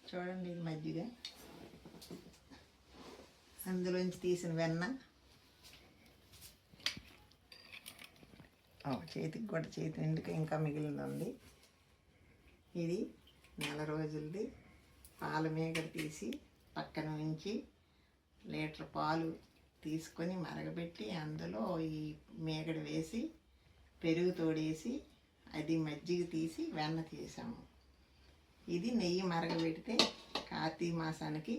చూడండి, ఇది మజ్జిగ, అందులోంచి తీసిన వెన్న. చేతికి కూడా, చేతి నిండుకి ఇంకా మిగిలింది. ఇది నెల రోజులది పాల మేగడ తీసి పక్కన ఉంచి లీటర్ పాలు తీసుకొని మరగబెట్టి అందులో ఈ మేగడ వేసి పెరుగు తోడేసి అది మజ్జిగ తీసి వెన్న తీసాము. ఇది నెయ్యి మరగబెడితే కార్తీక మాసానికి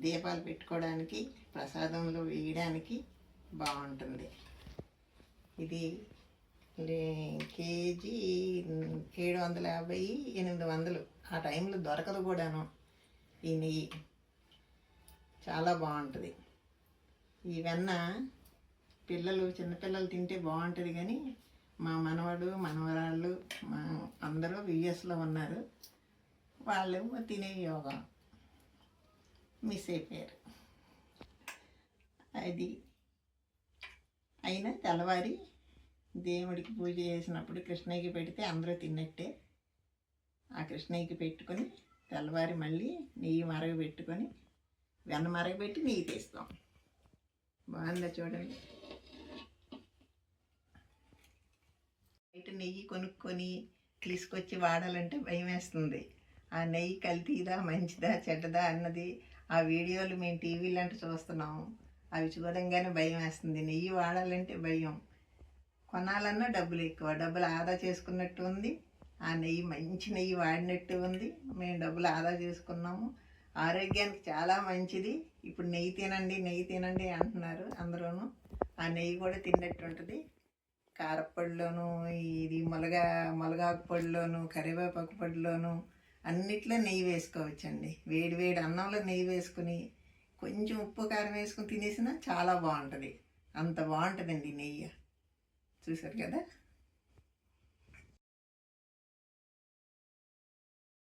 దీపాలు పెట్టుకోవడానికి, ప్రసాదంలో వేయడానికి బాగుంటుంది. ఇది కేజీ 750, 800 ఆ టైంలో దొరకదు కూడాను. ఈ నెయ్యి చాలా బాగుంటుంది. ఈ వెన్న చిన్నపిల్లలు తింటే బాగుంటుంది. కానీ మా మనవడు మనవరాళ్ళు అందరూ యుఎస్లో ఉన్నారు. వాళ్ళు తినే యోగా మిస్ అయిపోయారు. అది అయినా తెల్లవారి దేవుడికి పూజ చేసినప్పుడు కృష్ణయ్యకి పెడితే అందరూ తిన్నట్టే. ఆ కృష్ణయ్యకి పెట్టుకొని తెల్లవారి మళ్ళీ నెయ్యి మరగబెట్టుకొని వెన్న మరగబెట్టి నెయ్యి తీస్తాం. బాగుందా చూడండి. బయట నెయ్యి కొనుక్కొని తీసుకొచ్చి వాడాలంటే భయం వేస్తుంది. ఆ నెయ్యి కల్తీదా మంచిదా చెడ్డదా అన్నది ఆ వీడియోలు మేము టీవీలంటే చూస్తున్నాము. అవి చూడంగానే భయం వేస్తుంది. నెయ్యి వాడాలంటే భయం. కొనాలన్నా డబ్బులు ఎక్కువ, డబ్బులు ఆదా చేసుకున్నట్టు ఉంది. ఆ నెయ్యి మంచి నెయ్యి వాడినట్టు ఉంది. మేము డబ్బులు ఆదా చేసుకున్నాము. ఆరోగ్యానికి చాలా మంచిది. ఇప్పుడు నెయ్యి తినండి అంటున్నారు అందరూను. ఆ నెయ్యి కూడా తిన్నట్టు ఉంటుంది. కారప్పొడిలోను, ఇది మొలగాకు పొడిలోను, కరివేపాకు పొడిలోను అన్నిట్లో నెయ్యి వేసుకోవచ్చండి. వేడి అన్నంలో నెయ్యి వేసుకుని కొంచెం ఉప్పు కారం వేసుకుని తినేసినా చాలా బాగుంటుంది. అంత బాగుంటుందండి నెయ్యి. చూసారు కదా.